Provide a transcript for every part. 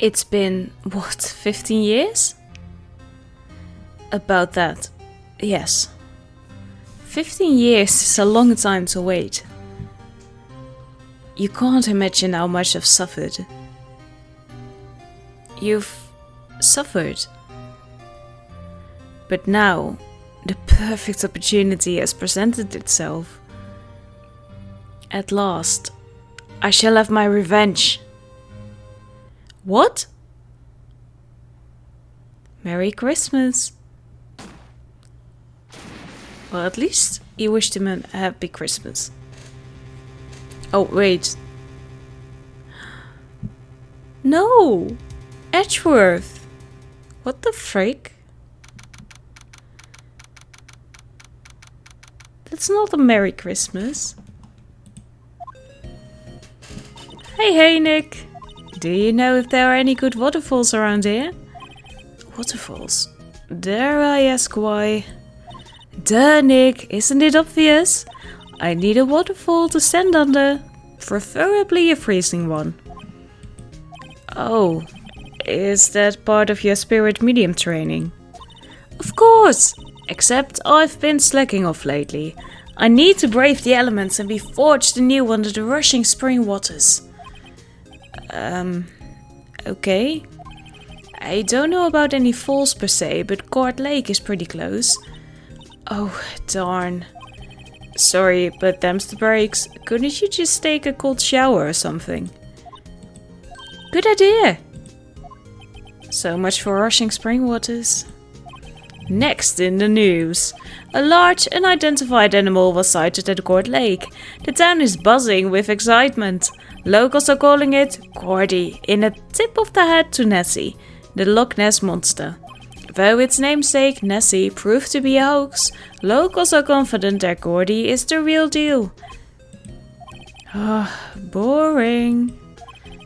It's been, what, 15 years? About that, yes. 15 years is a long time to wait. You can't imagine how much I've suffered. You've suffered. But now, the perfect opportunity has presented itself. At last, I shall have my revenge. What? Merry Christmas. Well, at least you wished him a happy Christmas. Oh, wait. No! Edgeworth! What the frick? That's not a Merry Christmas. Hey, Nick! Do you know if there are any good waterfalls around here? Waterfalls? Dare I ask why? Duh, Nick, isn't it obvious? I need a waterfall to stand under, preferably a freezing one. Oh, is that part of your spirit medium training? Of course, except I've been slacking off lately. I need to brave the elements and be forged anew under the rushing spring waters. Okay. I don't know about any falls per se, but Court Lake is pretty close. Oh, darn. Sorry, but them's the breaks. Couldn't you just take a cold shower or something? Good idea! So much for rushing spring waters. Next in the news. A large unidentified animal was sighted at Court Lake. The town is buzzing with excitement. Locals are calling it Cordy, in a tip of the hat to Nessie, the Loch Ness monster. Though its namesake, Nessie, proved to be a hoax, locals are confident that Cordy is the real deal. Ah, boring.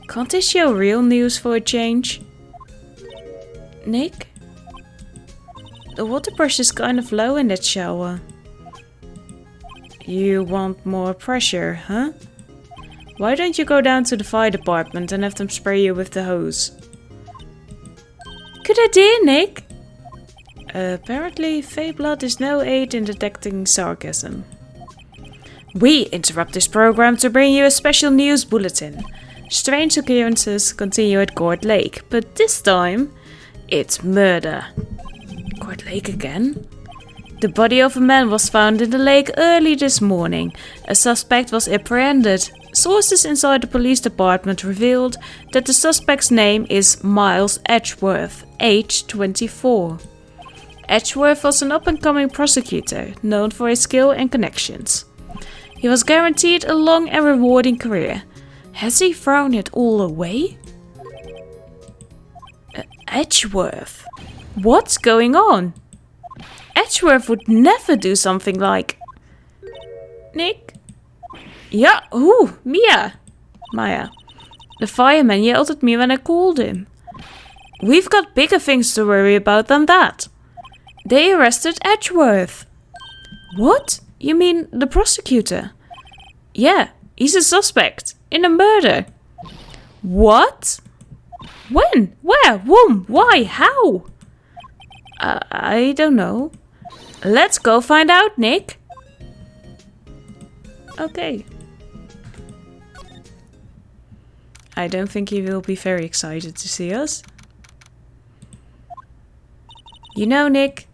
Can't they show real news for a change? Nick? The water pressure is kind of low in that shower. You want more pressure, huh? Why don't you go down to the fire department and have them spray you with the hose? Good idea, Nick! Apparently, Fey blood is no aid in detecting sarcasm. We interrupt this program to bring you a special news bulletin. Strange occurrences continue at Court Lake, but this time, it's murder. Court Lake again? The body of a man was found in the lake early this morning. A suspect was apprehended. Sources inside the police department revealed that the suspect's name is Miles Edgeworth, age 24. Edgeworth was an up-and-coming prosecutor, known for his skill and connections. He was guaranteed a long and rewarding career. Has he thrown it all away? Edgeworth? What's going on? Edgeworth would never do something like... Nick? Yeah, ooh, Maya. The fireman yelled at me when I called him. We've got bigger things to worry about than that. They arrested Edgeworth. What? You mean the prosecutor? Yeah, he's a suspect in a murder. What? When? Where? Whom? Why? How? I don't know. Let's go find out, Nick. Okay. I don't think he will be very excited to see us. You know, Nick,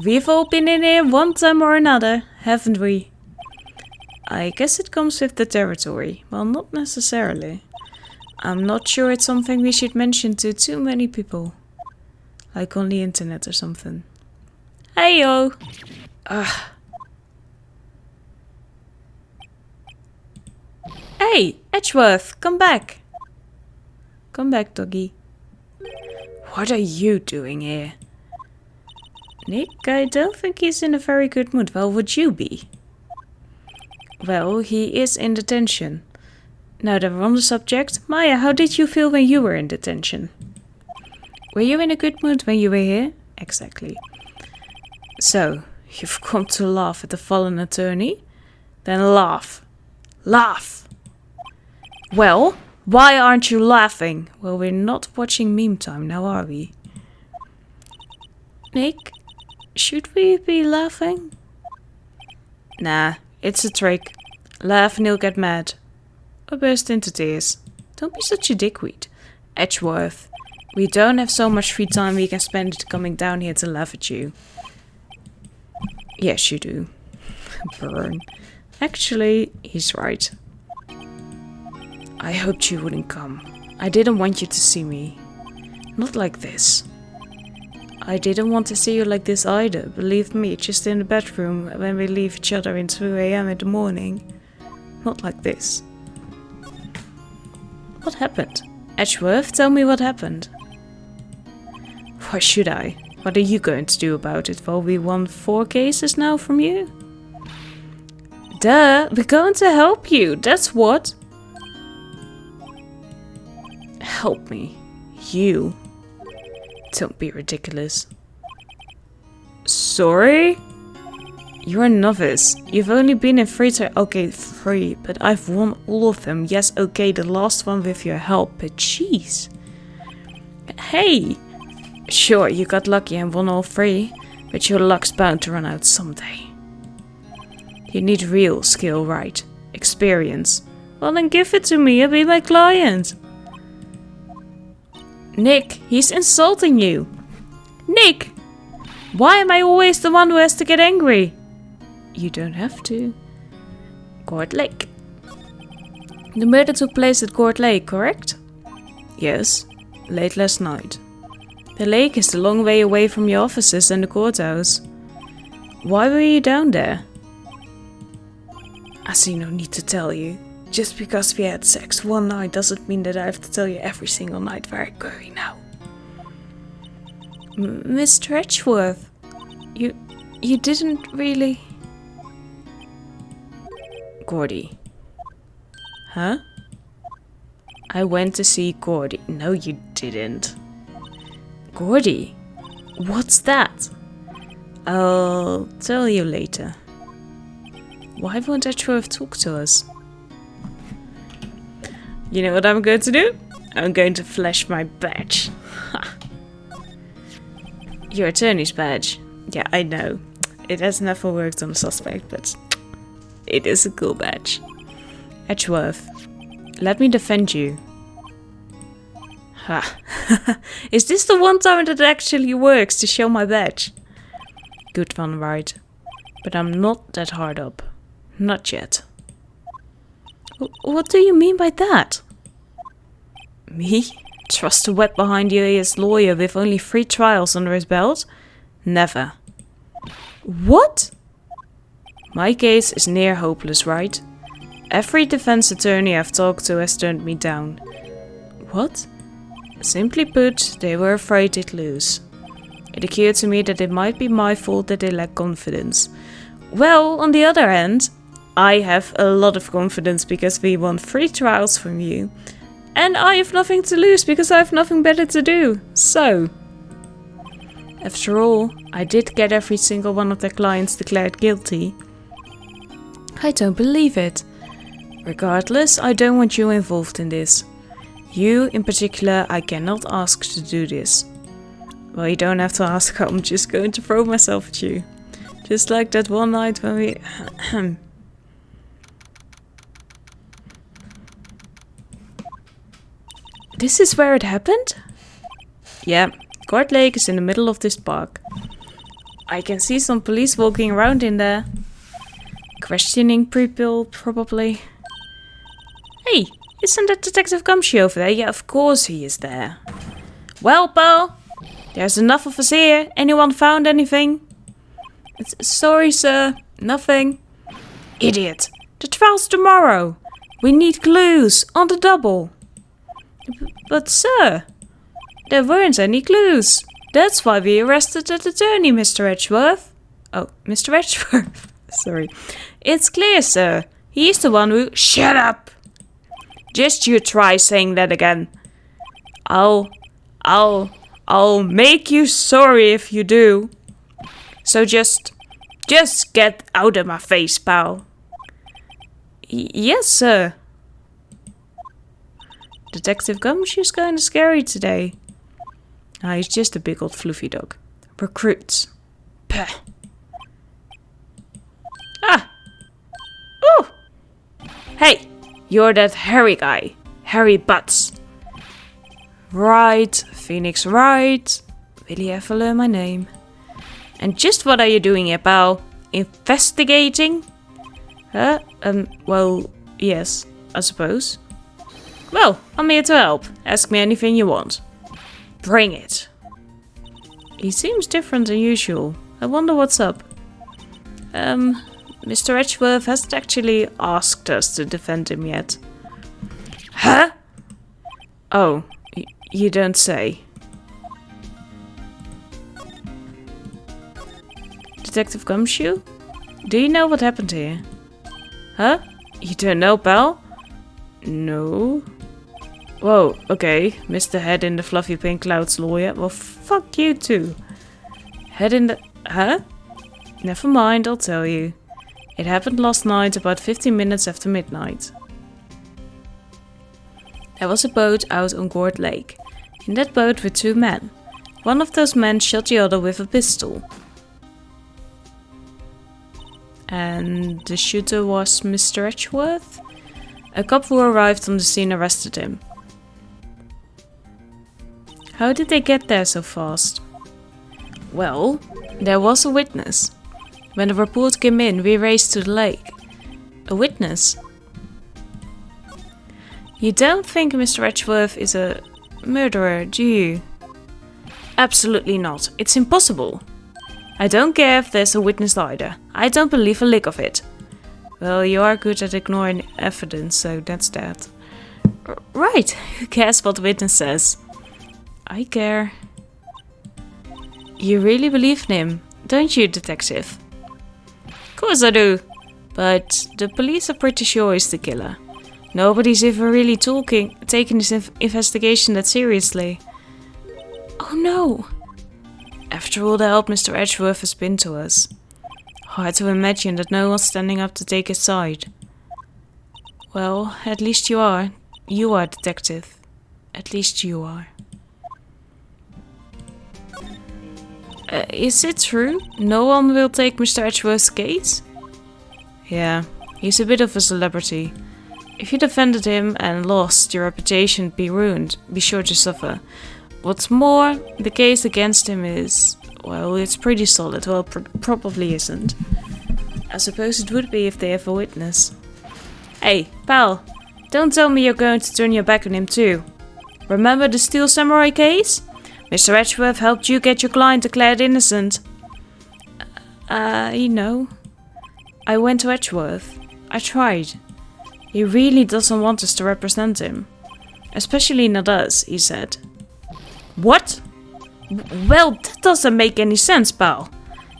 we've all been in here one time or another, haven't we? I guess it comes with the territory. Well, not necessarily. I'm not sure it's something we should mention to too many people. Like on the internet or something. Hey-yo! Hey, Edgeworth, come back! Come back, doggy. What are you doing here? Nick, I don't think he's in a very good mood. Well, would you be? Well, he is in detention. Now that we're on the subject, Maya, how did you feel when you were in detention? Were you in a good mood when you were here? Exactly. So, you've come to laugh at the fallen attorney? Then laugh. Laugh! Well, Why aren't you laughing? Well, we're not watching meme time now, are we? Nick, should we be laughing? Nah, it's a trick. Laugh and he'll get mad. Or burst into tears. Don't be such a dickweed. Edgeworth, we don't have so much free time we can spend it coming down here to laugh at you. Yes, you do. Burn. Actually, he's right. I hoped you wouldn't come. I didn't want you to see me. Not like this. I didn't want to see you like this either. Believe me, just in the bedroom when we leave each other in 2 a.m. in the morning. Not like this. What happened? Edgeworth, tell me what happened. Why should I? What are you going to do about it? Well, we won 4 cases now from you? Duh, we're going to help you, that's what. Help me. You. Don't be ridiculous. Sorry? You're a novice. You've only been in 3 times. Okay, 3, but I've won all of them. Yes, okay, the last one with your help, but jeez. Hey! Sure, you got lucky and won all 3, but your luck's bound to run out someday. You need real skill, right? Experience. Well, then give it to me and be my client. Nick, he's insulting you. Nick! Why am I always the one who has to get angry? You don't have to. Court Lake. The murder took place at Court Lake, correct? Yes, late last night. The lake is a long way away from your offices and the courthouse. Why were you down there? I see no need to tell you. Just because we had sex one night doesn't mean that I have to tell you every single night where I go now. Mr. Edgeworth, you didn't really... Gordy. Huh? I went to see Gordy. No, you didn't. Gordy? What's that? I'll tell you later. Why won't Edgeworth talk to us? You know what I'm going to do? I'm going to flash my badge. Your attorney's badge. Yeah, I know. It has never worked on a suspect, but it is a cool badge. Edgeworth, let me defend you. Ha. Is this the one time that it actually works to show my badge? Good one, Wright. But I'm not that hard up. Not yet. What do you mean by that? Me? Trust a wet behind your ears lawyer with only 3 trials under his belt? Never. What? My case is near hopeless, right? Every defense attorney I've talked to has turned me down. What? Simply put, they were afraid they'd lose. It occurred to me that it might be my fault that they lack confidence. Well, on the other hand, I have a lot of confidence because we won 3 trials from you. And I have nothing to lose because I have nothing better to do. So, after all, I did get every single one of their clients declared guilty. I don't believe it. Regardless, I don't want you involved in this. You, in particular, I cannot ask to do this. Well, you don't have to ask, I'm just going to throw myself at you. Just like that one night when we... This is where it happened? Yeah, Court Lake is in the middle of this park. I can see some police walking around in there. Questioning people, probably. Hey, isn't that Detective Gumshoe over there? Yeah, of course he is there. Well, pal, there's enough of us here. Anyone found anything? Sorry, sir. Nothing. Idiot. The trial's tomorrow. We need clues on the double. But, sir, there weren't any clues. That's why we arrested that attorney, Mr. Edgeworth. Oh, Mr. Edgeworth. Sorry. It's clear, sir. He's the one who... Shut up! Just you try saying that again. I'll make you sorry if you do. So just get out of my face, pal. Yes, sir. Detective Gumshoe's kinda scary today. Ah, he's just a big old fluffy dog. Recruits. Pah. Ah! Ooh! Hey! You're that hairy guy. Hairy Butts. Right. Phoenix Wright. Will you ever learn my name? And just what are you doing here, pal? Investigating? Huh? Well, yes, I suppose. Well, I'm here to help. Ask me anything you want. Bring it. He seems different than usual. I wonder what's up. Mr. Edgeworth hasn't actually asked us to defend him yet. Huh? Oh, you don't say. Detective Gumshoe? Do you know what happened here? Huh? You don't know, pal? No. Whoa, okay. Mr. Head in the fluffy pink clouds lawyer. Well, fuck you too. Head in the... Huh? Never mind, I'll tell you. It happened last night, about 15 minutes after midnight. There was a boat out on Gourd Lake. In that boat were 2 men. One of those men shot the other with a pistol. And the shooter was Mr. Edgeworth? A cop who arrived on the scene arrested him. How did they get there so fast? Well, there was a witness. When the report came in, we raced to the lake. A witness? You don't think Mr. Edgeworth is a murderer, do you? Absolutely not. It's impossible. I don't care if there's a witness either. I don't believe a lick of it. Well, you are good at ignoring evidence, so that's that. Right. Who cares what the witness says? I care. You really believe in him, don't you, detective? Of course I do. But the police are pretty sure he's the killer. Nobody's ever really taking this investigation that seriously. Oh no! After all the help Mr. Edgeworth has been to us. Hard to imagine that no one's standing up to take his side. Well, at least you are. You are, detective. At least you are. Is it true? No one will take Mr. Edgeworth's case? Yeah, he's a bit of a celebrity. If you defended him and lost, your reputation would be ruined. Be sure to suffer. What's more, the case against him is... well, it's pretty solid. Well, probably isn't. I suppose it would be if they have a witness. Hey, pal. Don't tell me you're going to turn your back on him too. Remember the Steel Samurai case? Mr. Edgeworth helped you get your client declared innocent. You know. I went to Edgeworth. I tried. He really doesn't want us to represent him. Especially not us, he said. What? Well, that doesn't make any sense, pal.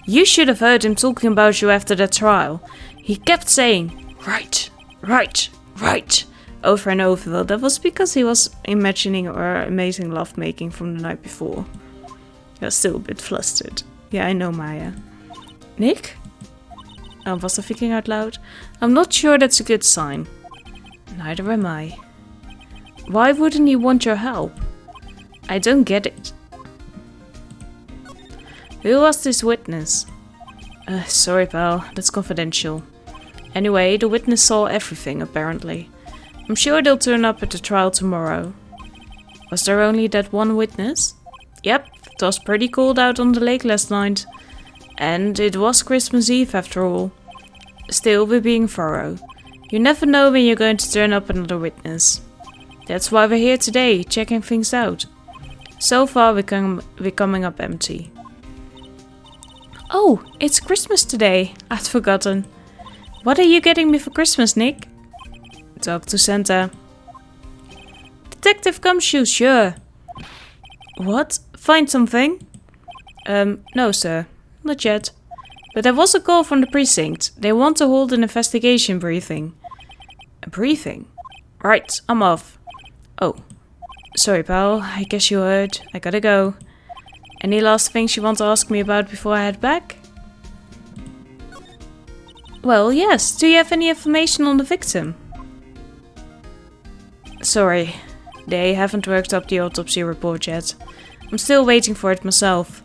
You should have heard him talking about you after that trial. He kept saying, right, right, right, over and over. Well, that was because he was imagining our amazing lovemaking from the night before. I was still a bit flustered. Yeah, I know, Maya. Nick? Was I thinking out loud? I'm not sure that's a good sign. Neither am I. Why wouldn't he want your help? I don't get it. Who was this witness? Sorry, pal. That's confidential. Anyway, the witness saw everything, apparently. I'm sure they'll turn up at the trial tomorrow. Was there only that one witness? Yep, it was pretty cold out on the lake last night. And it was Christmas Eve after all. Still, we're being thorough. You never know when you're going to turn up another witness. That's why we're here today, checking things out. So far, we're coming up empty. Oh, it's Christmas today. I'd forgotten. What are you getting me for Christmas, Nick? Talk to Santa. Detective Gumshoe, sure. What? Find something? No, sir. Not yet. But there was a call from the precinct. They want to hold an investigation briefing. A briefing? Right, I'm off. Oh. Sorry, pal. I guess you heard. I gotta go. Any last things you want to ask me about before I head back? Well, yes. Do you have any information on the victim? Sorry. They haven't worked up the autopsy report yet. I'm still waiting for it myself.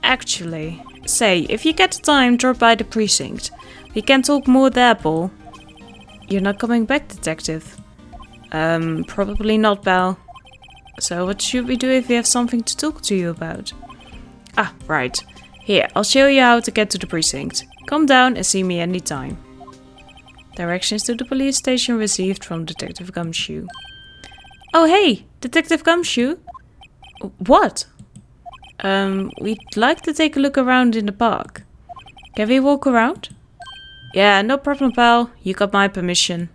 Actually, say, if you get the time, drop by the precinct. We can talk more there, Paul. You're not coming back, detective? Probably not, pal. So what should we do if we have something to talk to you about? Ah, right. Here, I'll show you how to get to the precinct. Come down and see me anytime. Directions to the police station received from Detective Gumshoe. Oh hey, Detective Gumshoe? What? We'd like to take a look around in the park. Can we walk around? Yeah, no problem, pal. You got my permission.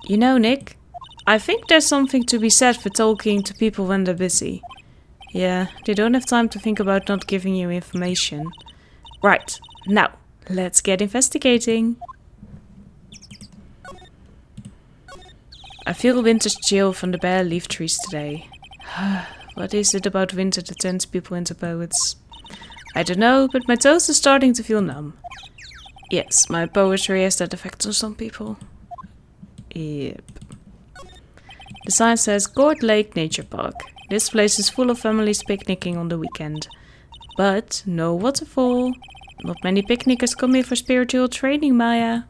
You know, Nick, I think there's something to be said for talking to people when they're busy. Yeah, they don't have time to think about not giving you information. Right, now, let's get investigating. I feel winter's chill from the bare leaf trees today. What is it about winter that turns people into poets? I don't know, but my toes are starting to feel numb. Yes, my poetry has that effect on some people. Yep. The sign says Court Lake Nature Park. This place is full of families picnicking on the weekend. But no waterfall. Not many picnickers come here for spiritual training, Maya.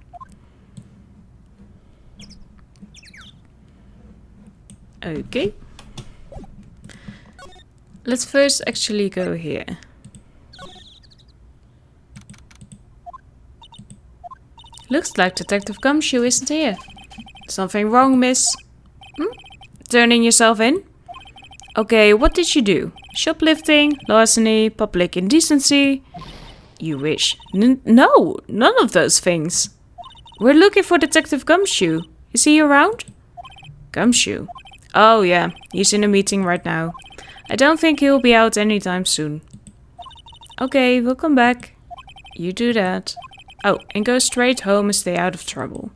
Okay. Let's first actually go here. Looks like Detective Gumshoe isn't here. Something wrong, miss? Turning yourself in? Okay, what did you do? Shoplifting, larceny, public indecency? You wish. No, none of those things. We're looking for Detective Gumshoe. Is he around? Gumshoe? Oh yeah, he's in a meeting right now. I don't think he'll be out anytime soon. Okay, we'll come back. You do that. Oh, and go straight home and stay out of trouble.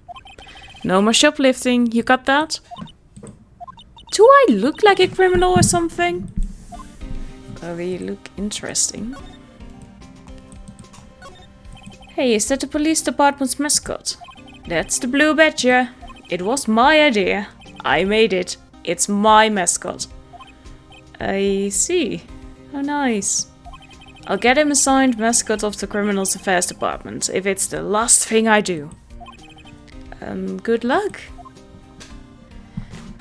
No more shoplifting, you got that? Do I look like a criminal or something? Oh, you look interesting. Hey, is that the police department's mascot? That's the Blue Badger. It was my idea. I made it. It's my mascot. I see. How nice. I'll get him assigned mascot of the Criminals Affairs Department if it's the last thing I do. Good luck.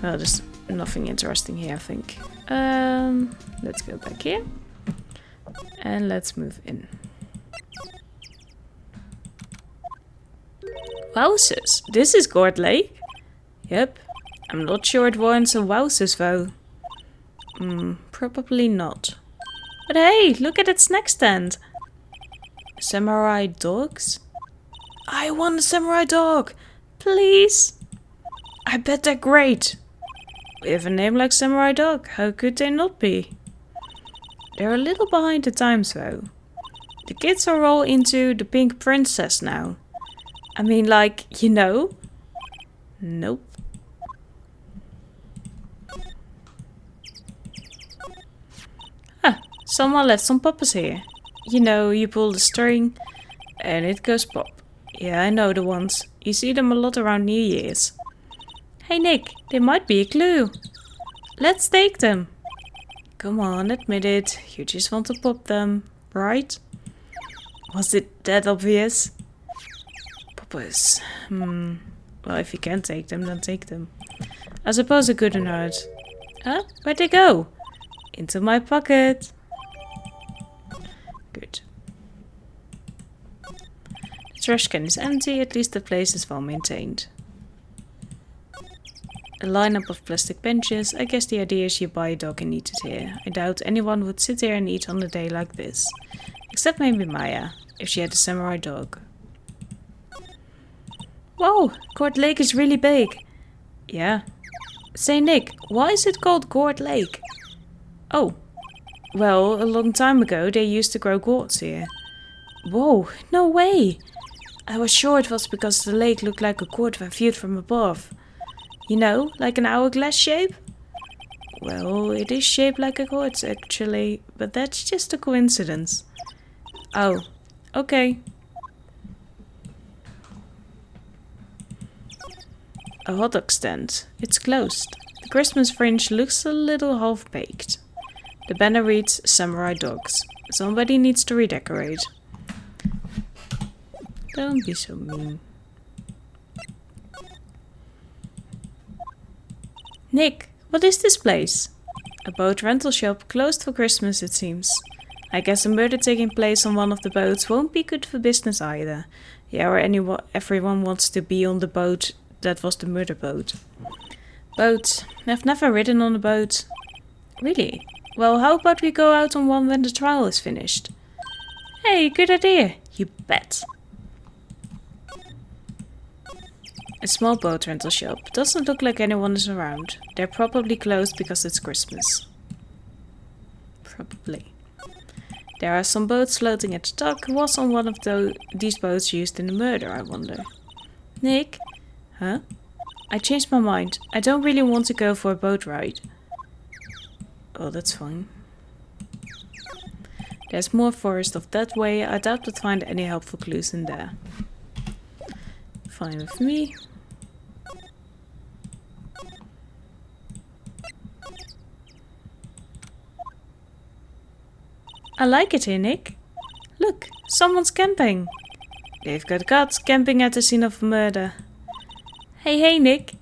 Well, there's nothing interesting here, I think. Let's go back here. And let's move in. Wowzers, this is Court Lake. Yep. I'm not sure it warrants a wowzers though. Probably not. But hey, look at its snack stand. Samurai dogs? I want a samurai dog! Please! I bet they're great! With a name like Samurai Dog, how could they not be? They're a little behind the times though. The kids are all into the Pink Princess now. I mean, like, you know? Nope. Someone left some poppers here. You know, you pull the string and it goes pop. Yeah, I know the ones. You see them a lot around New Year's. Hey Nick, they might be a clue. Let's take them. Come on, admit it. You just want to pop them, right? Was it that obvious? Poppers. Well, if you can take them, then take them. I suppose I couldn't hurt. Huh? Where'd they go? Into my pocket. Good. The trash can is empty, at least the place is well maintained. A lineup of plastic benches. I guess the idea is you buy a dog and eat it here. I doubt anyone would sit here and eat on a day like this. Except maybe Maya, if she had a samurai dog. Whoa, Court Lake is really big. Yeah. Say Nick, why is it called Court Lake? Oh. Well, a long time ago they used to grow gourds here. Whoa, no way! I was sure it was because the lake looked like a gourd when viewed from above. You know, like an hourglass shape? Well, it is shaped like a gourd actually, but that's just a coincidence. Oh, okay. A hot dog stand. It's closed. The Christmas fringe looks a little half-baked. The banner reads Samurai Dogs. Somebody needs to redecorate. Don't be so mean. Nick, what is this place? A boat rental shop closed for Christmas, it seems. I guess a murder taking place on one of the boats won't be good for business either. Yeah, or everyone wants to be on the boat that was the murder boat. Boat. I've never ridden on a boat. Really? Well, how about we go out on one when the trial is finished? Hey, good idea. You bet. A small boat rental shop. Doesn't look like anyone is around. They're probably closed because it's Christmas. Probably. There are some boats floating at the dock. Who was on one of these boats used in the murder, I wonder? Nick? Huh? I changed my mind. I don't really want to go for a boat ride. Oh, that's fine. There's more forest off that way. I doubt we'd find any helpful clues in there. Fine with me. I like it here, Nick. Look, someone's camping. They've got guts camping at the scene of a murder. Hey, Nick.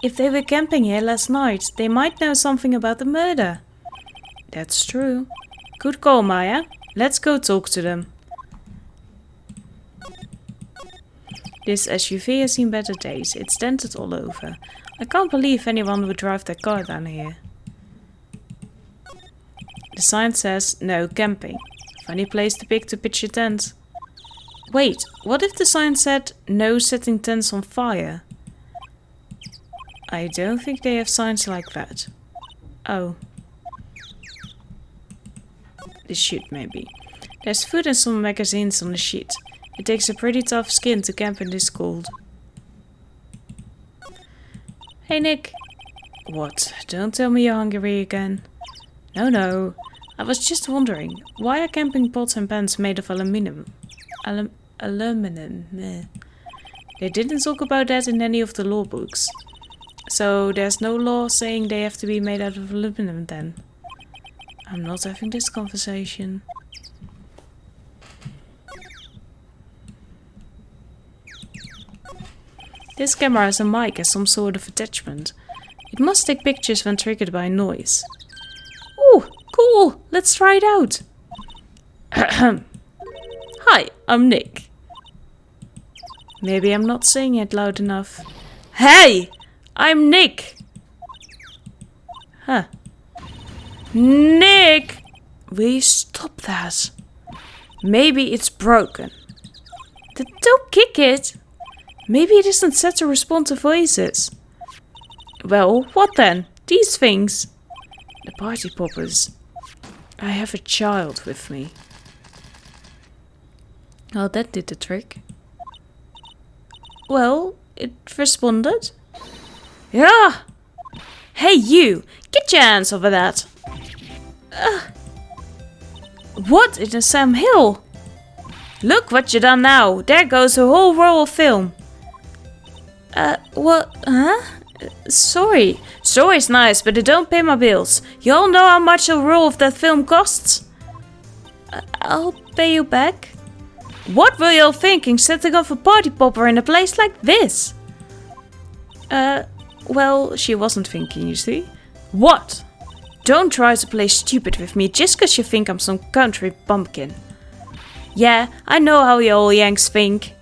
If they were camping here last night, they might know something about the murder. That's true. Good call, Maya. Let's go talk to them. This SUV has seen better days. It's dented all over. I can't believe anyone would drive their car down here. The sign says, no camping. Funny place to pick to pitch your tent. Wait, what if the sign said, no setting tents on fire? I don't think they have signs like that. Oh. This should maybe. There's food and some magazines on the sheet. It takes a pretty tough skin to camp in this cold. Hey Nick. What? Don't tell me you're hungry again. No. I was just wondering, why are camping pots and pans made of aluminum? Aluminum. Meh. They didn't talk about that in any of the law books. So there's no law saying they have to be made out of aluminum then. I'm not having this conversation. This camera has a mic as some sort of attachment. It must take pictures when triggered by a noise. Ooh, cool! Let's try it out! Hi, I'm Nick. Maybe I'm not saying it loud enough. Hey! I'm Nick! Huh. Nick! Will you stop that? Maybe it's broken. Don't kick it! Maybe it isn't set to respond to voices. Well, what then? These things? The party poppers. I have a child with me. Oh, that did the trick. Well, it responded. Yeah! Hey you! Get your hands over that! What in the Sam Hill? Look what you done now! There goes a whole roll of film! What? Huh? Sorry. Story's nice, but it don't pay my bills. You all know how much a roll of that film costs? I'll pay you back. What were you all thinking setting off a party popper in a place like this? Well, she wasn't thinking, you see. What? Don't try to play stupid with me just cause you think I'm some country bumpkin. Yeah, I know how you all Yanks think.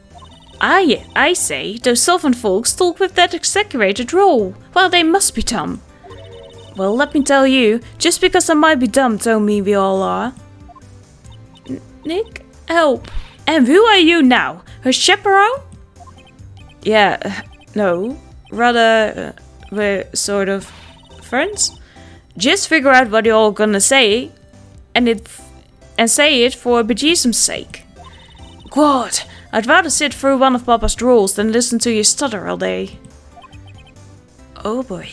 I say, those southern folks talk with that exaggerated roll. Well, they must be dumb. Well, let me tell you, just because I might be dumb don't mean we all are. Nick, help. And who are you now? Her chaperone? Yeah, no. Rather, we're sort of friends. Just figure out what you're all gonna say, and say it for bejesus's sake. God, I'd rather sit through one of Papa's rolls than listen to you stutter all day. Oh boy,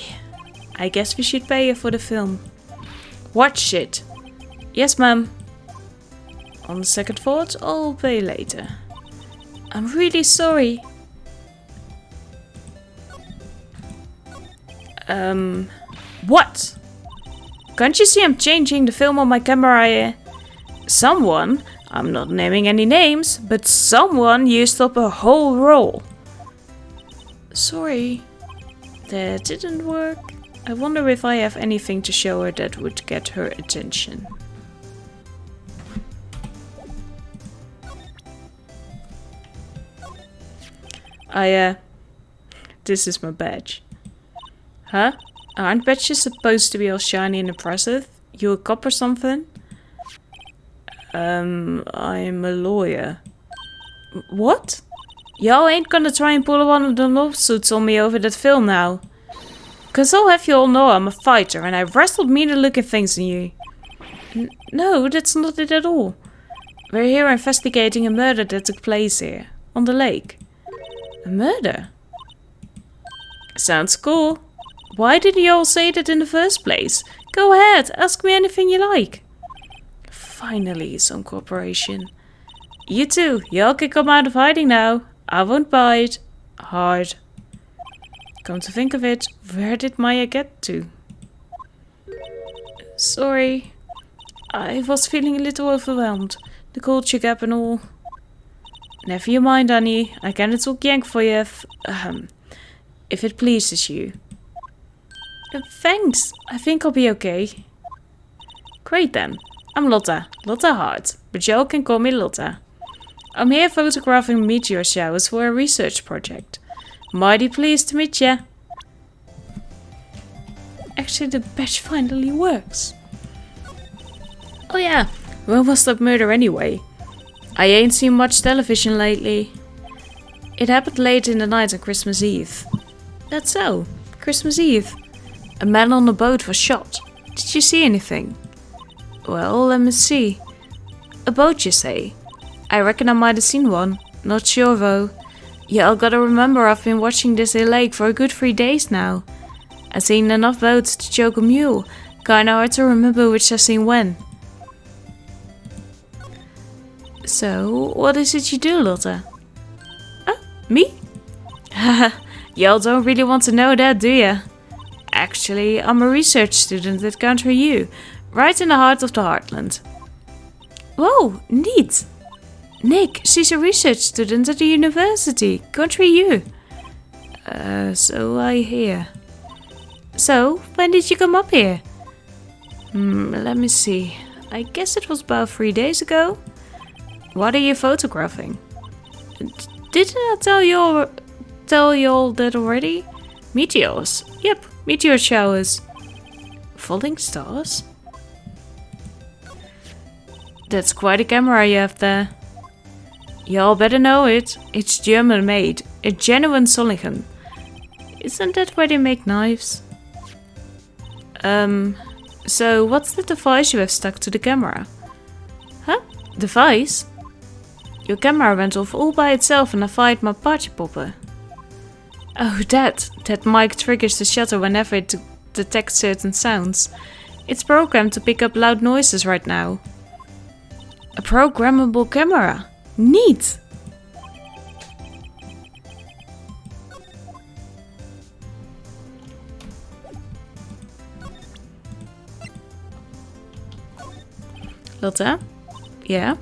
I guess we should pay her for the film. Watch it. Yes, ma'am. On second thought, I'll pay later. I'm really sorry. What? Can't you see I'm changing the film on my camera here? Someone, I'm not naming any names, but someone used up a whole roll. Sorry, that didn't work. I wonder if I have anything to show her that would get her attention. This is my badge. Huh? Aren't badges supposed to be all shiny and impressive? You a cop or something? I'm a lawyer. What? Y'all ain't gonna try and pull one of the lawsuits on me over that film now? Cause I'll have you all know I'm a fighter and I've wrestled meaner looking things than you. No, that's not it at all. We're here investigating a murder that took place here, on the lake. A murder? Sounds cool. Why did you all say that in the first place? Go ahead, ask me anything you like. Finally, some cooperation. You two, y'all can come out of hiding now. I won't bite. Hard. Come to think of it, where did Maya get to? Sorry. I was feeling a little overwhelmed. The culture gap and all. Never you mind, honey. I can talk yank for you if it pleases you. Thanks. I think I'll be okay. Great then. I'm Lotta. Lotta Hart. But y'all can call me Lotta. I'm here photographing meteor showers for a research project. Mighty pleased to meet ya. Actually, the badge finally works. Oh yeah, when was that murder anyway? I ain't seen much television lately. It happened late in the night on Christmas Eve. That's so. Christmas Eve. A man on a boat was shot. Did you see anything? Well, let me see. A boat, you say? I reckon I might have seen one. Not sure though. Y'all gotta remember I've been watching this here lake for a good 3 days now. I've seen enough boats to choke a mule. Kinda hard to remember which I've seen when. So, what is it you do, Lotte? Me? Haha, y'all don't really want to know that, do ya? Actually, I'm a research student at Country U, right in the heart of the heartland. Whoa, neat! Nick, she's a research student at the university, Country U. So I hear. So, when did you come up here? Let me see. I guess it was about 3 days ago. What are you photographing? Didn't I tell you all that already? Meteors. Yep, meteor showers. Falling stars? That's quite a camera you have there. Y'all better know it. It's German made. A genuine Solingen. Isn't that where they make knives? So what's the device you have stuck to the camera? Huh? Device? Your camera went off all by itself and I fired my party popper. Oh, that mic triggers the shutter whenever it detects certain sounds. It's programmed to pick up loud noises right now. A programmable camera. Neat! Lotte? Yeah?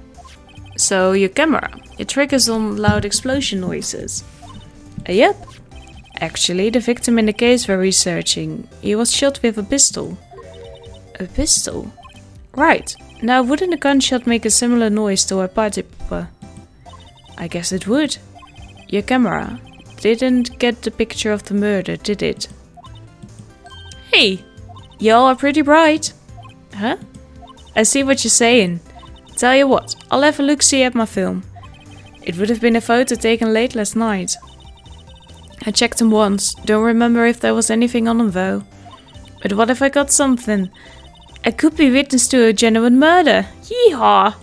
So, your camera. It triggers on loud explosion noises. Yep. Actually, the victim in the case we're researching, he was shot with a pistol. A pistol? Right. Now, wouldn't a gunshot make a similar noise to a party popper? I guess it would. Your camera didn't get the picture of the murder, did it? Hey! Y'all are pretty bright. Huh? I see what you're saying. Tell you what, I'll have a look-see at my film. It would have been a photo taken late last night. I checked them once, don't remember if there was anything on them though. But what if I got something? I could be witness to a genuine murder. Yeehaw!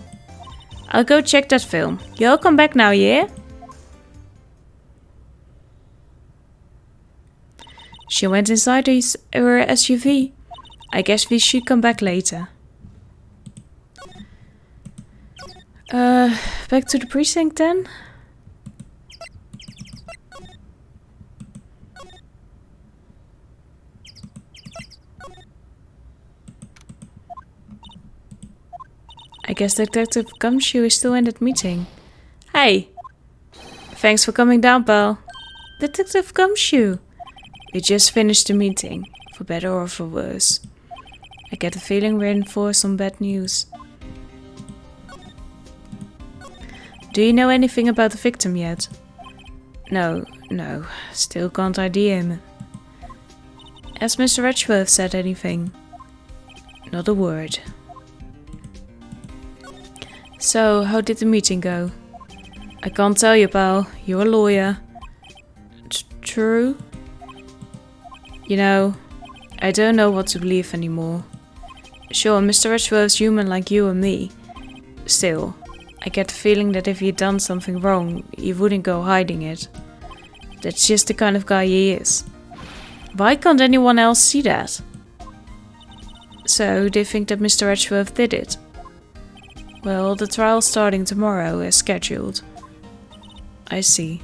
I'll go check that film. Y'all come back now, yeah? She went inside her SUV. I guess we should come back later. Back to the precinct then? I guess Detective Gumshoe is still in that meeting. Hey! Thanks for coming down, pal. Detective Gumshoe! We just finished the meeting, for better or for worse. I get the feeling we're in for some bad news. Do you know anything about the victim yet? No, still can't ID him. Has Mr. Edgeworth said anything? Not a word. So, how did the meeting go? I can't tell you, pal. You're a lawyer. True? You know, I don't know what to believe anymore. Sure, Mr. Edgeworth's human like you and me. Still, I get the feeling that if he'd done something wrong, he wouldn't go hiding it. That's just the kind of guy he is. Why can't anyone else see that? So, they think that Mr. Edgeworth did it? Well, the trial's starting tomorrow, as scheduled. I see.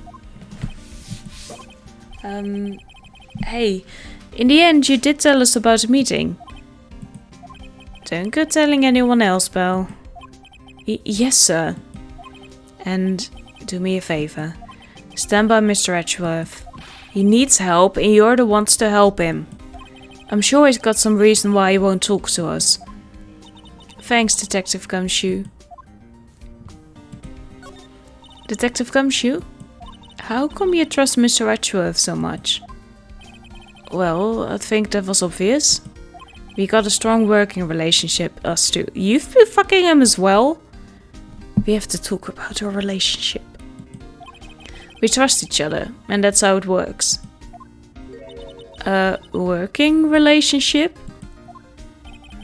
Hey, in the end you did tell us about the meeting. Don't go telling anyone else, pal. Yes, sir. And do me a favor. Stand by Mr. Edgeworth. He needs help and you're the ones to help him. I'm sure he's got some reason why he won't talk to us. Thanks, Detective Gumshoe. Detective Gumshoe? How come you trust Mr. Edgeworth so much? Well, I think that was obvious. We got a strong working relationship, us two. You've been fucking him as well? We have to talk about our relationship. We trust each other, and that's how it works. A working relationship?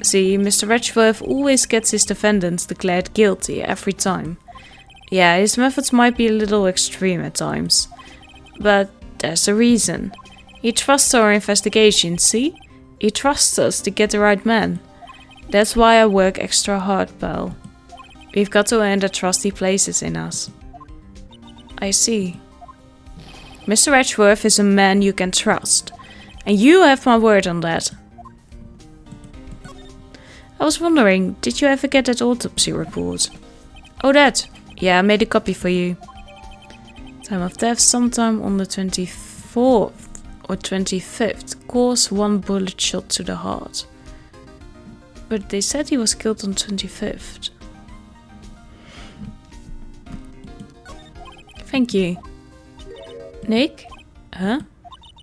See, Mr. Edgeworth always gets his defendants declared guilty every time. Yeah, his methods might be a little extreme at times. But there's a reason. He trusts our investigation, see? He trusts us to get the right man. That's why I work extra hard, pal. We've got to earn the trust he places in us. I see. Mr. Edgeworth is a man you can trust. And you have my word on that. I was wondering, did you ever get that autopsy report? Oh, that. Yeah, I made a copy for you. Time of death sometime on the 24th or 25th. Cause 1 bullet shot to the heart. But they said he was killed on 25th. Thank you. Nick? Huh?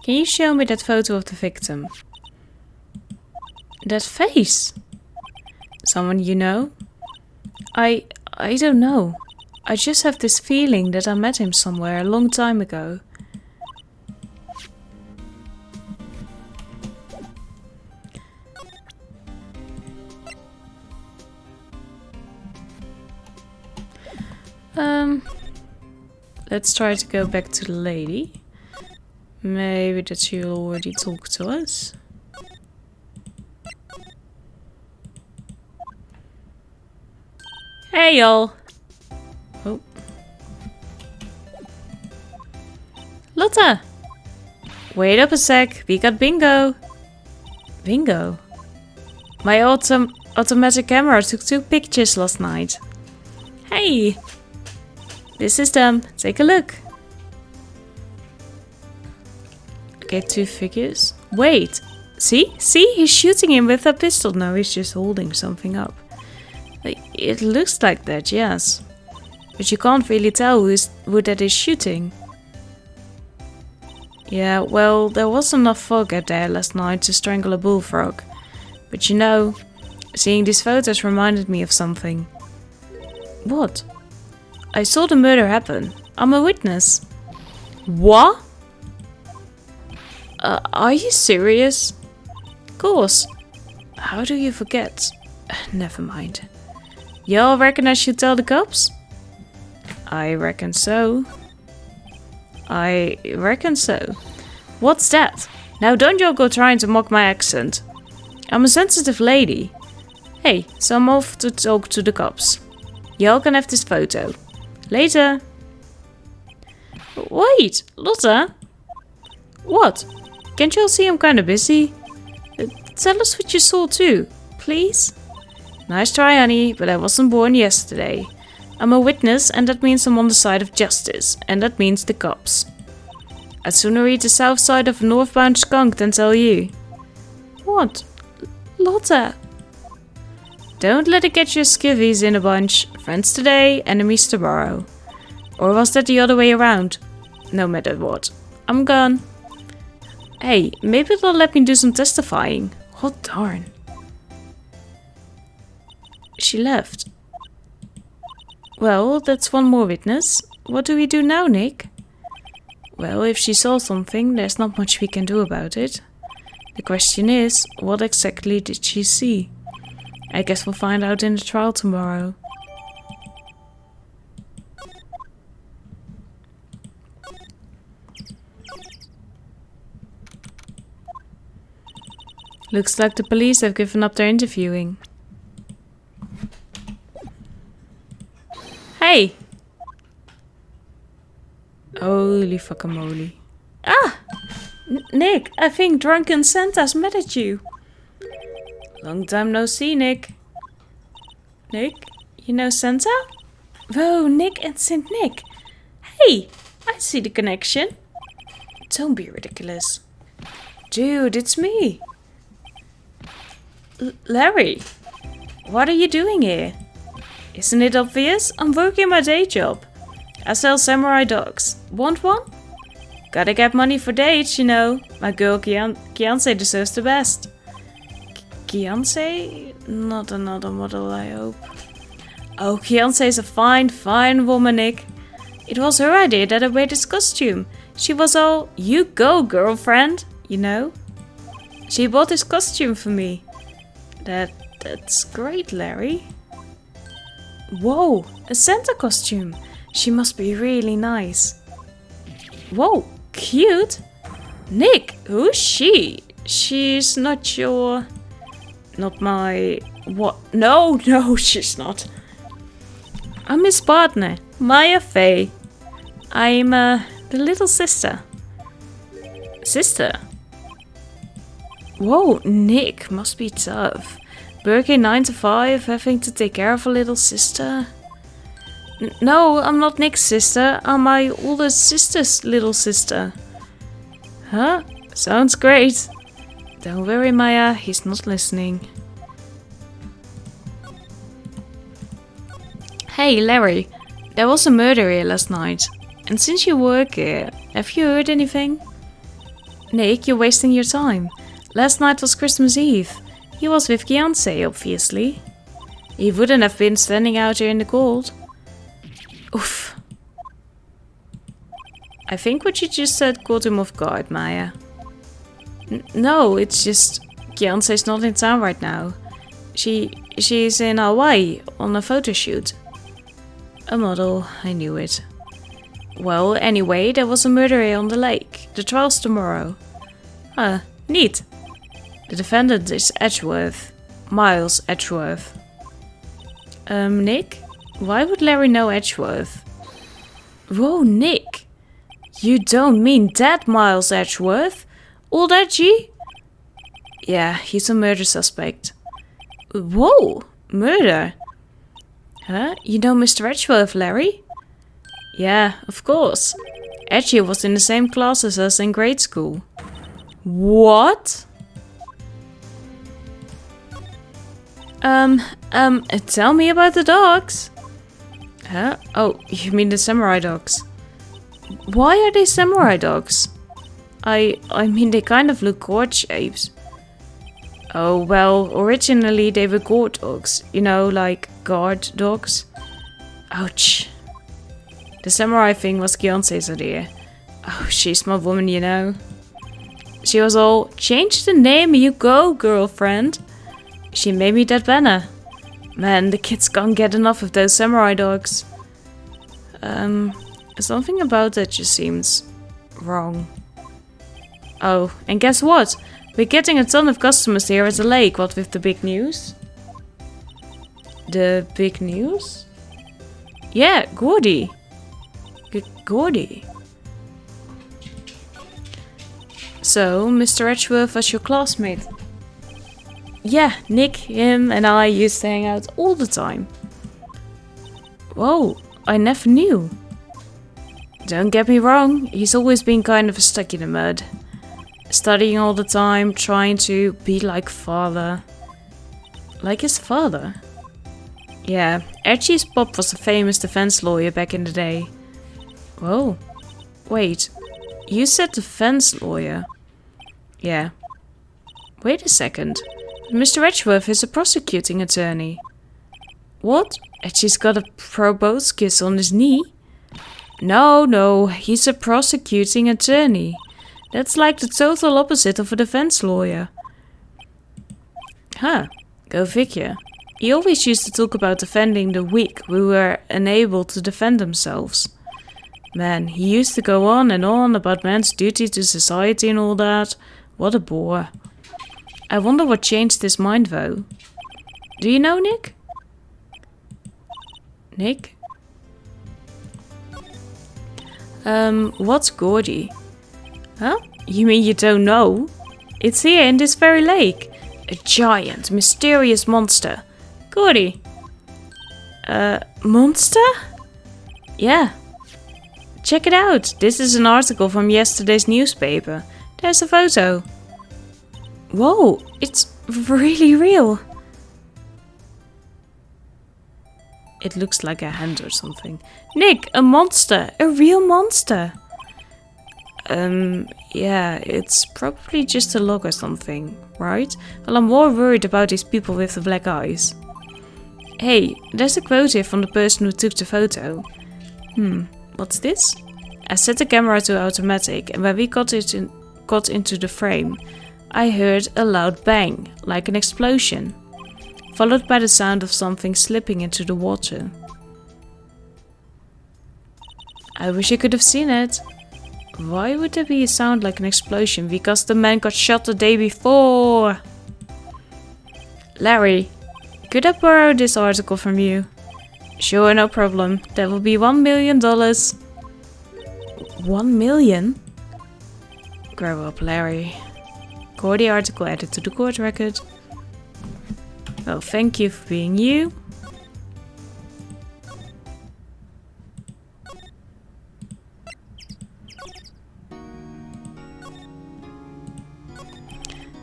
Can you show me that photo of the victim? That face? Someone you know? I don't know. I just have this feeling that I met him somewhere a long time ago. Let's try to go back to the lady. Maybe that she'll already talk to us. Hey y'all! Oh. Lotta! Wait up a sec, we got bingo! Bingo? My automatic camera took 2 pictures last night. Hey! This is them, take a look. Okay, 2 figures. Wait! See? See? He's shooting him with a pistol. No, he's just holding something up. It looks like that, yes. But you can't really tell who that is shooting. Yeah, well, there was enough fog out there last night to strangle a bullfrog. But you know, seeing these photos reminded me of something. What? I saw the murder happen. I'm a witness. What? Are you serious? Of course. How do you forget? Never mind. Y'all reckon I should tell the cops? I reckon so. I reckon so. What's that? Now don't y'all go trying to mock my accent. I'm a sensitive lady. Hey, so I'm off to talk to the cops. Y'all can have this photo. Later. Wait, Lotta? What? Can't y'all see I'm kinda busy? Tell us what you saw too, please? Nice try, honey, but I wasn't born yesterday. I'm a witness, and that means I'm on the side of justice, and that means the cops. I'd sooner eat the south side of a northbound skunk than tell you. What? Lotte? Don't let it get your skivvies in a bunch. Friends today, enemies tomorrow. Or was that the other way around? No matter what. I'm gone. Hey, maybe they'll let me do some testifying. Oh darn. She left. Well, that's one more witness. What do we do now, Nick? Well, if she saw something, there's not much we can do about it. The question is, what exactly did she see? I guess we'll find out in the trial tomorrow. Looks like the police have given up their interviewing. Hey! Holy fuckamole. Ah! Nick, I think Drunken Santa's mad at you. Long time no see, Nick. Nick, you know Santa? Whoa, Nick and Saint Nick. Hey, I see the connection. Don't be ridiculous. Dude, it's me. Larry, what are you doing here? Isn't it obvious? I'm working my day job. I sell samurai dogs. Want one? Gotta get money for dates, you know. My girl Kianse deserves the best. Kianse? Not another model, I hope. Oh, Kianse is a fine, fine woman, Nick. It was her idea that I wear this costume. She was all, you go, girlfriend, you know. She bought this costume for me. That's great, Larry. Whoa, a Santa costume. She must be really nice. Whoa, cute. Nick, who's she? She's not your... Not my... What? No, she's not. I'm his partner, Maya Faye. I'm, the little sister. Sister? Whoa, Nick, must be tough. Working 9 to 5, having to take care of a little sister. No, I'm not Nick's sister. I'm my older sister's little sister. Huh? Sounds great. Don't worry, Maya, he's not listening. Hey, Larry. There was a murder here last night. And since you work here, have you heard anything? Nick, you're wasting your time. Last night was Christmas Eve. He was with Kianse, obviously. He wouldn't have been standing out here in the cold. Oof. I think what you just said caught him off guard, Maya. No, it's just... Kianse's not in town right now. She's in Hawaii on a photo shoot. A model, I knew it. Well, anyway, there was a murder here on the lake. The trial's tomorrow. Huh, neat. The defendant is Edgeworth. Miles Edgeworth. Nick? Why would Larry know Edgeworth? Whoa, Nick! You don't mean that Miles Edgeworth? Old Edgy? Yeah, he's a murder suspect. Whoa! Murder? Huh? You know Mr. Edgeworth, Larry? Yeah, of course. Edgy was in the same class as us in grade school. What? Tell me about the dogs. Huh? Oh, you mean the samurai dogs. Why are they samurai dogs? I mean, they kind of look gourd shapes. Oh, well, originally they were gourd dogs. You know, like guard dogs. Ouch. The samurai thing was Kianse's idea. Oh, she's my woman, you know. She was all, change the name, you go, girlfriend. She made me that banner. Man, the kids can't get enough of those samurai dogs. Something about that just seems wrong. Oh, and guess what? We're getting a ton of customers here at the lake. What with the big news? The big news? Yeah, Gordy. Gordy. So, Mr. Edgeworth was your classmate? Yeah, Nick, him and I used to hang out all the time. Whoa, I never knew. Don't get me wrong, he's always been kind of stuck in the mud. Studying all the time, trying to be like father. Like his father? Yeah, Archie's pop was a famous defense lawyer back in the day. Whoa. Wait, you said defense lawyer? Yeah. Wait a second. Mr. Edgeworth is a prosecuting attorney. What? Archie's got a proboscis on his knee? No, he's a prosecuting attorney. That's like the total opposite of a defense lawyer. Huh, go figure. He always used to talk about defending the weak who were unable to defend themselves. Man, he used to go on and on about man's duty to society and all that. What a bore. I wonder what changed his mind though. Do you know Nick? Nick? What's Gordy? Huh? You mean you don't know? It's here in this very lake. A giant, mysterious monster. Gordy. Monster? Yeah. Check it out. This is an article from yesterday's newspaper. There's a photo. Whoa, it's really real. It looks like a hand or something. Nick, a monster. A real monster. Yeah, it's probably just a log or something, right? Well, I'm more worried about these people with the black eyes. Hey, there's a quote here from the person who took the photo. What's this? I set the camera to automatic, and when we got into the frame, I heard a loud bang, like an explosion, followed by the sound of something slipping into the water. I wish I could have seen it. Why would there be a sound like an explosion? Because the man got shot the day before. Larry, could I borrow this article from you? Sure, no problem. That will be $1 million. 1 million? Grow up, Larry. Gordy article added to the court record. Well, thank you for being you.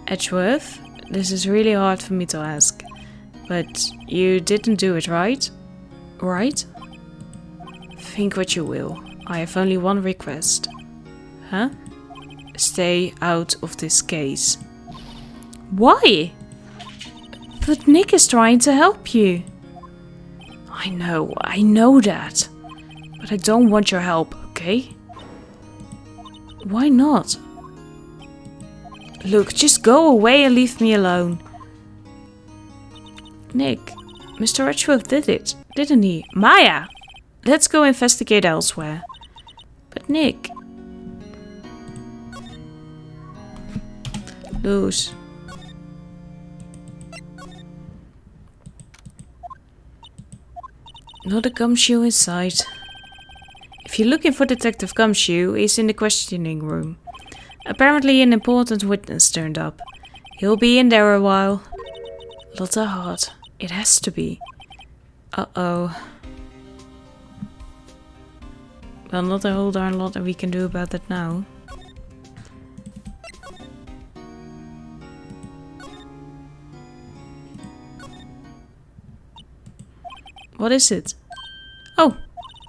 Edgeworth, this is really hard for me to ask, but you didn't do it, right? Right? Think what you will. I have only one request. Huh? Stay out of this case. Why? But Nick is trying to help you. I know that. But I don't want your help, okay? Why not? Look, just go away and leave me alone. Nick, Mr. Edgeworth did it, didn't he? Maya! Let's go investigate elsewhere. But Nick... Lose. Not a gumshoe in sight. If you're looking for Detective Gumshoe, he's in the questioning room. Apparently an important witness turned up. He'll be in there a while. Lotta hard. It has to be. Uh-oh. Well, not a whole darn lot that we can do about that now. What is it? Oh,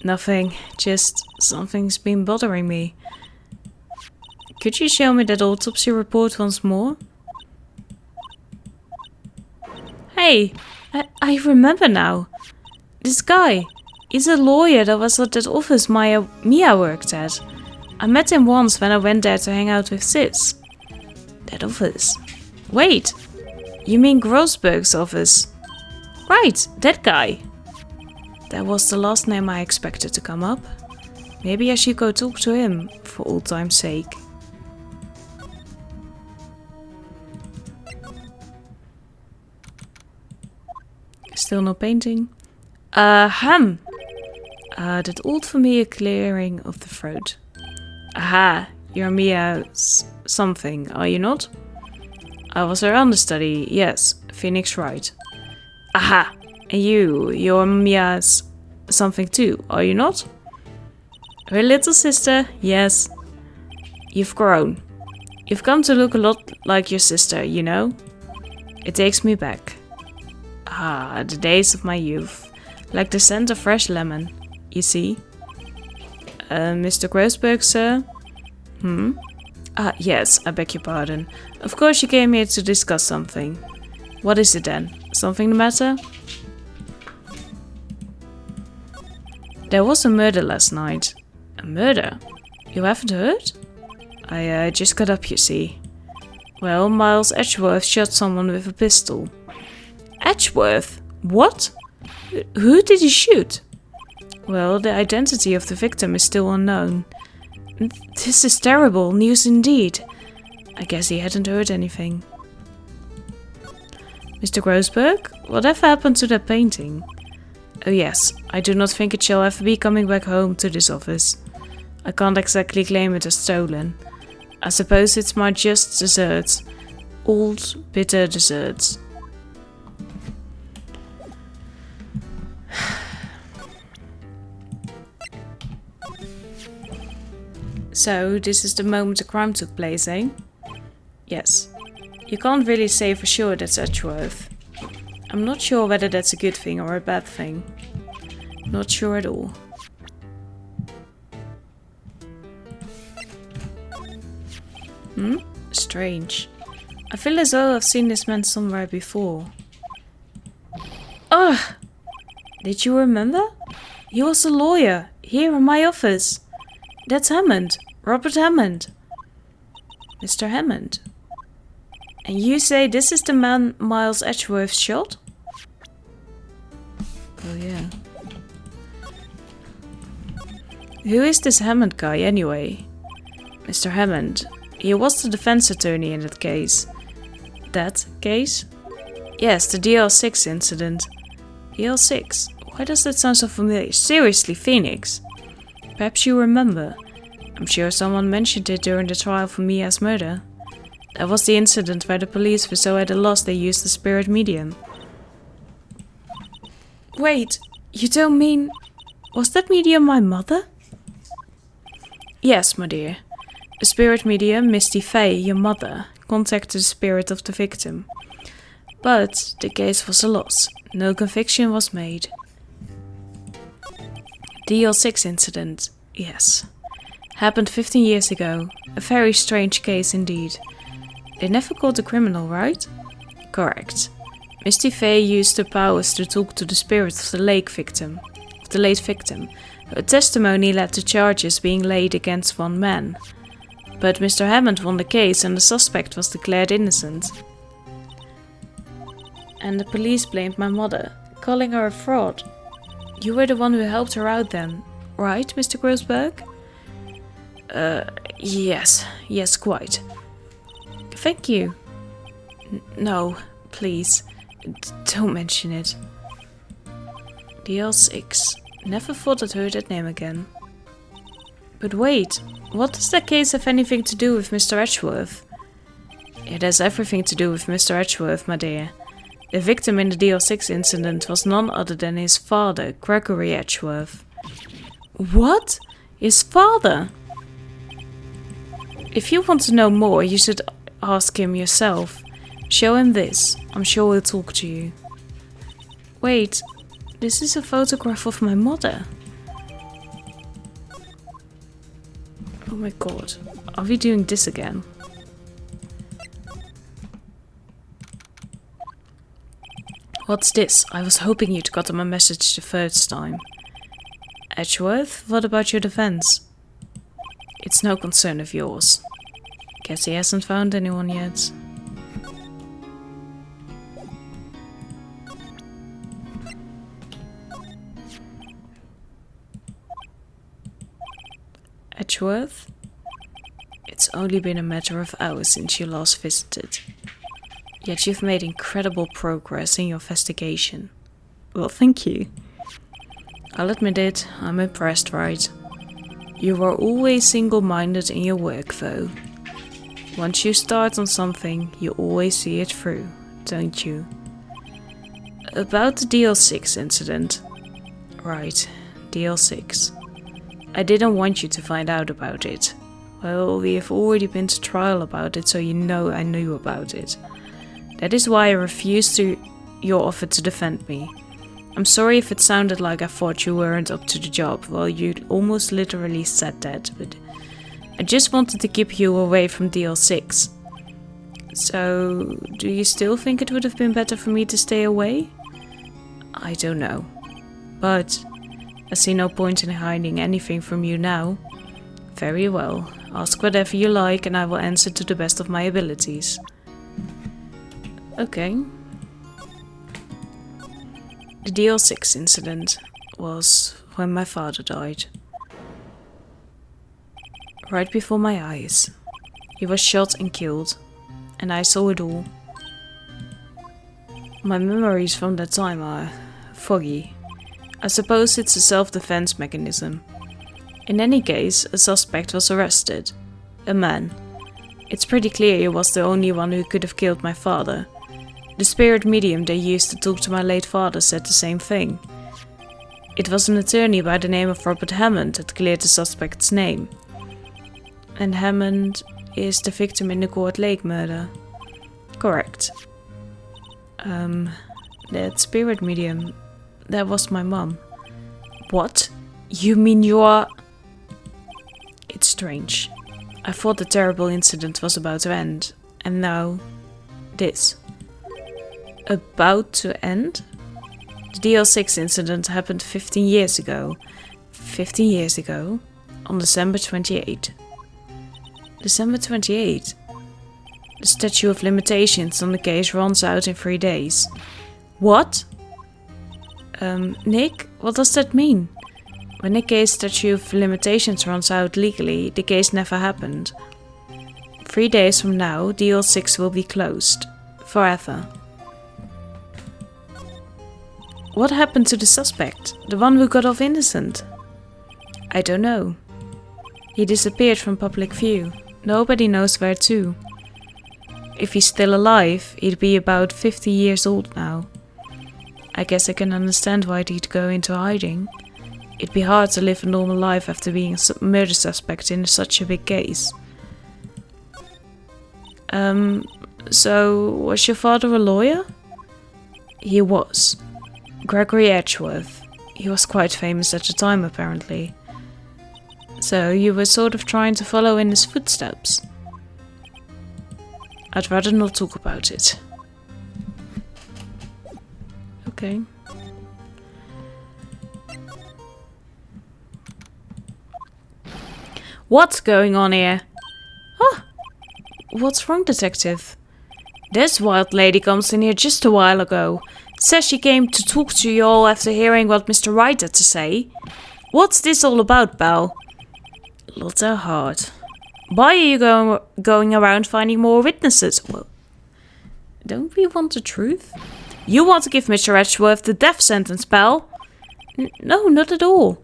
nothing. Just something's been bothering me. Could you show me that autopsy report once more? Hey, I remember now. This guy, he's a lawyer that was at that office Mia worked at. I met him once when I went there to hang out with Sis. That office. Wait, you mean Grossberg's office? Right, that guy. That was the last name I expected to come up. Maybe I should go talk to him, for old time's sake. Still no painting. That old familiar clearing of the throat. Aha, you're Mia something, are you not? I was her understudy, yes, Phoenix Wright. Aha! And you're Mia's something too, are you not? Her little sister, yes. You've grown. You've come to look a lot like your sister, you know? It takes me back. Ah, the days of my youth. Like the scent of fresh lemon, you see? Mr. Grossberg, sir? Ah, yes, I beg your pardon. Of course you came here to discuss something. What is it then? Something the matter? There was a murder last night. A murder? You haven't heard? I just got up, you see. Well, Miles Edgeworth shot someone with a pistol. Edgeworth? What? Who did he shoot? Well, the identity of the victim is still unknown. This is terrible news indeed. I guess he hadn't heard anything. Mr. Grossberg, whatever happened to that painting? Oh yes, I do not think it shall ever be coming back home to this office. I can't exactly claim it as stolen. I suppose it's my just desserts. Old, bitter desserts. So, this is the moment the crime took place, eh? Yes. You can't really say for sure that's Edgeworth. I'm not sure whether that's a good thing or a bad thing. Not sure at all. Strange. I feel as though I've seen this man somewhere before. Ugh! Did you remember? He was a lawyer, here in my office. That's Hammond. Robert Hammond. Mr. Hammond. And you say this is the man Miles Edgeworth shot? Oh yeah. Who is this Hammond guy anyway? Mr. Hammond. He was the defense attorney in that case. That case? Yes, the DL6 incident. DL6? Why does that sound so familiar? Seriously, Phoenix? Perhaps you remember. I'm sure someone mentioned it during the trial for Mia's murder. That was the incident where the police were so at a loss they used the spirit medium. Wait, you don't mean... Was that medium my mother? Yes, my dear. A spirit medium, Misty Fay, your mother, contacted the spirit of the victim. But the case was a loss. No conviction was made. DL6 incident, yes. Happened 15 years ago. A very strange case indeed. They never caught the criminal, right? Correct. Misty Fay used her powers to talk to the spirit of the late victim. Her testimony led to charges being laid against one man. But Mr. Hammond won the case and the suspect was declared innocent. And the police blamed my mother, calling her a fraud. You were the one who helped her out then, right, Mr. Grossberg? Yes, quite. Thank you. No, please, don't mention it. DL6. Never thought I'd heard that name again. But wait, what does that case have anything to do with Mr. Edgeworth? It has everything to do with Mr. Edgeworth, my dear. The victim in the DL6 incident was none other than his father, Gregory Edgeworth. What? His father? If you want to know more, you should ask him yourself. Show him this. I'm sure he'll talk to you. Wait, this is a photograph of my mother. Oh my god, are we doing this again? What's this? I was hoping you'd gotten my message the first time. Edgeworth, what about your defense? It's no concern of yours. Guess he hasn't found anyone yet. Edgeworth? It's only been a matter of hours since you last visited. Yet you've made incredible progress in your investigation. Well, thank you. I'll admit it, I'm impressed, Wright. You are always single-minded in your work, though. Once you start on something, you always see it through, don't you? About the DL6 incident. Right, DL6. I didn't want you to find out about it. Well, we have already been to trial about it, so you know I knew about it. That is why I refused your offer to defend me. I'm sorry if it sounded like I thought you weren't up to the job. Well, you almost literally said that, but I just wanted to keep you away from DL6. So, do you still think it would have been better for me to stay away? I don't know. But I see no point in hiding anything from you now. Very well. Ask whatever you like and I will answer to the best of my abilities. Okay. The DL6 incident was when my father died. Right before my eyes. He was shot and killed. And I saw it all. My memories from that time are foggy. I suppose it's a self-defense mechanism. In any case, a suspect was arrested. A man. It's pretty clear he was the only one who could have killed my father. The spirit medium they used to talk to my late father said the same thing. It was an attorney by the name of Robert Hammond that cleared the suspect's name. And Hammond is the victim in the Court Lake murder. Correct. That spirit medium, that was my mum. What? You mean you are... It's strange. I thought the terrible incident was about to end, and now this. About to end? The DL6 incident happened 15 years ago. 15 years ago? On December 28. December 28? The statute of limitations on the case runs out in 3 days. What? Nick, what does that mean? When the case statute of limitations runs out legally, the case never happened. 3 days from now, DL6 will be closed. Forever. What happened to the suspect? The one who got off innocent? I don't know. He disappeared from public view. Nobody knows where to. If he's still alive, he'd be about 50 years old now. I guess I can understand why he'd go into hiding. It'd be hard to live a normal life after being a murder suspect in such a big case. So, was your father a lawyer? He was. Gregory Edgeworth. He was quite famous at the time, apparently. So, you were sort of trying to follow in his footsteps. I'd rather not talk about it. Okay. What's going on here? Huh? What's wrong, detective? This wild lady comes in here just a while ago. Says she came to talk to you all after hearing what Mr. Wright had to say. What's this all about, Belle? Lotta Hart. Why are you going around finding more witnesses? Well, don't we want the truth? You want to give Mr. Edgeworth the death sentence, Belle? No, not at all.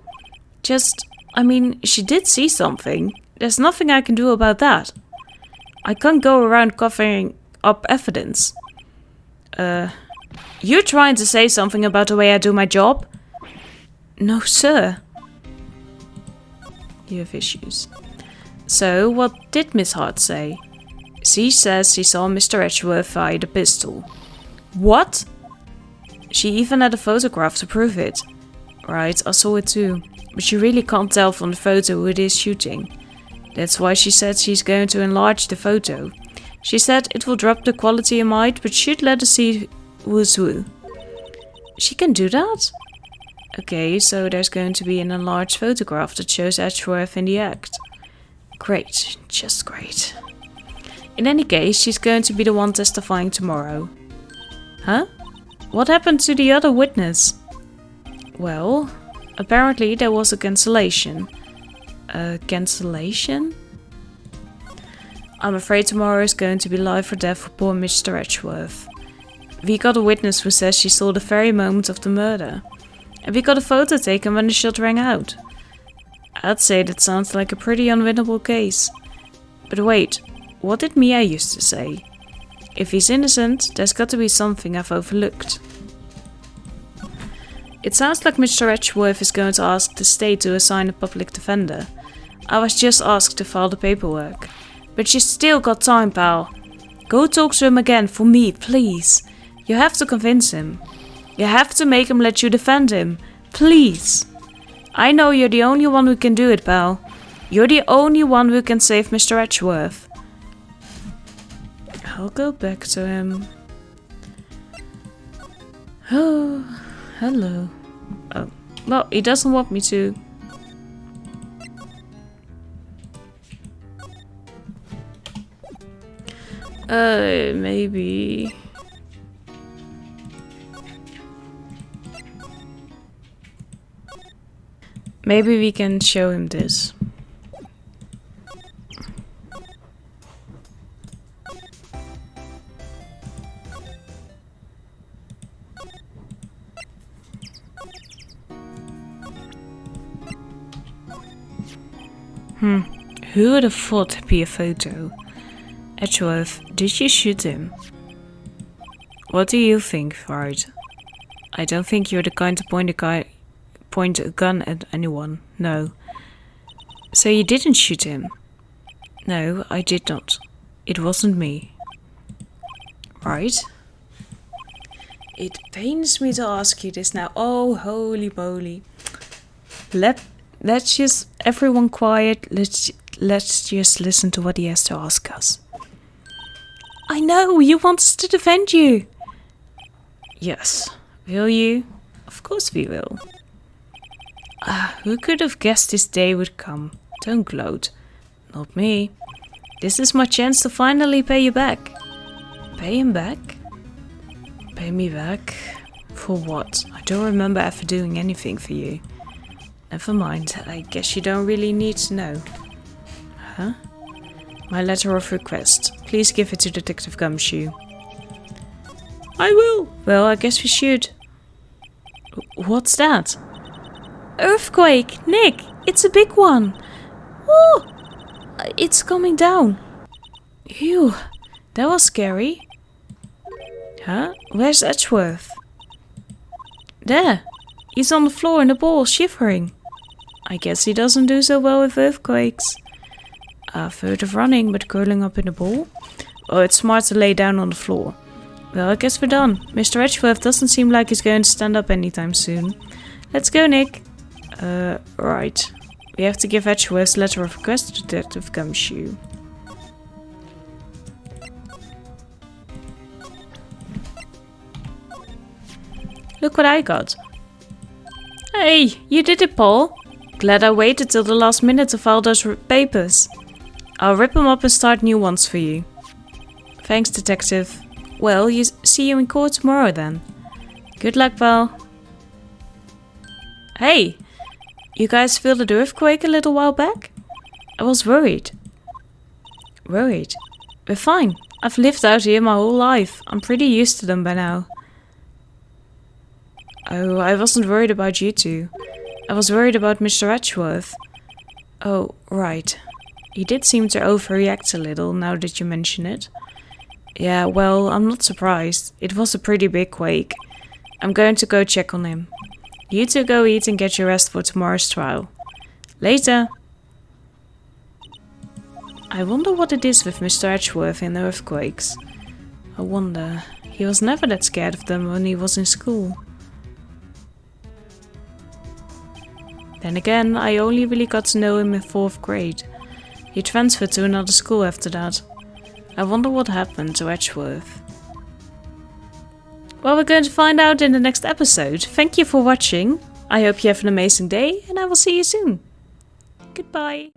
Just, I mean, she did see something. There's nothing I can do about that. I can't go around covering up evidence. You're trying to say something about the way I do my job? No, sir. You have issues. So, what did Miss Hart say? She says she saw Mr. Edgeworth fire the pistol. What? She even had a photograph to prove it. Right, I saw it too. But you really can't tell from the photo who it is shooting. That's why she said she's going to enlarge the photo. She said it will drop the quality a mite, but should let us see who's who. She can do that? Okay, so there's going to be an enlarged photograph that shows Edgeworth in the act. Great, just great. In any case, she's going to be the one testifying tomorrow. Huh? What happened to the other witness? Well, apparently there was a cancellation. A cancellation? I'm afraid tomorrow is going to be life or death for poor Mr. Edgeworth. We got a witness who says she saw the very moment of the murder. And we got a photo taken when the shot rang out. I'd say that sounds like a pretty unwinnable case. But wait, what did Mia used to say? If he's innocent, there's got to be something I've overlooked. It sounds like Mr. Edgeworth is going to ask the state to assign a public defender. I was just asked to file the paperwork. But you still got time, pal. Go talk to him again for me, please. You have to convince him. You have to make him let you defend him. Please. I know you're the only one who can do it, pal. You're the only one who can save Mr. Edgeworth. I'll go back to him. Oh, hello. Oh, well, he doesn't want me to. Maybe. Maybe we can show him this. Who would have thought it'd be a photo? Edgeworth, did you shoot him? What do you think, Wright? I don't think you're the kind to point a gun at anyone, no. So you didn't shoot him? No, I did not. It wasn't me. Right? It pains me to ask you this now. Oh, holy moly. Let's just, everyone quiet. Let's just listen to what he has to ask us. I know, you want us to defend you. Yes. Will you? Of course we will. Who could have guessed this day would come? Don't gloat. Not me. This is my chance to finally pay you back. Pay him back? Pay me back? For what? I don't remember ever doing anything for you. Never mind, I guess you don't really need to know. Huh? My letter of request. Please give it to Detective Gumshoe. I will! Well, I guess we should. What's that? Earthquake! Nick! It's a big one! Oh! It's coming down. Ew, that was scary. Huh? Where's Edgeworth? There! He's on the floor in a ball, shivering. I guess he doesn't do so well with earthquakes. I've heard of running, but curling up in a ball? Oh, it's smart to lay down on the floor. Well, I guess we're done. Mr. Edgeworth doesn't seem like he's going to stand up anytime soon. Let's go, Nick. Right. We have to give Edgeworth's letter of request to Detective Gumshoe. Look what I got. Hey, you did it, Paul. Glad I waited till the last minute to file those papers. I'll rip them up and start new ones for you. Thanks, Detective. Well, see you in court tomorrow then. Good luck, pal. Hey, you guys feel the earthquake a little while back? I was worried. Worried? We're fine. I've lived out here my whole life. I'm pretty used to them by now. Oh, I wasn't worried about you two. I was worried about Mr. Edgeworth. Oh, right. He did seem to overreact a little now that you mention it. Yeah, well, I'm not surprised. It was a pretty big quake. I'm going to go check on him. You two go eat and get your rest for tomorrow's trial. Later! I wonder what it is with Mr. Edgeworth in earthquakes. I wonder. He was never that scared of them when he was in school. Then again, I only really got to know him in 4th grade. He transferred to another school after that. I wonder what happened to Edgeworth. Well, we're going to find out in the next episode. Thank you for watching. I hope you have an amazing day and I will see you soon. Goodbye.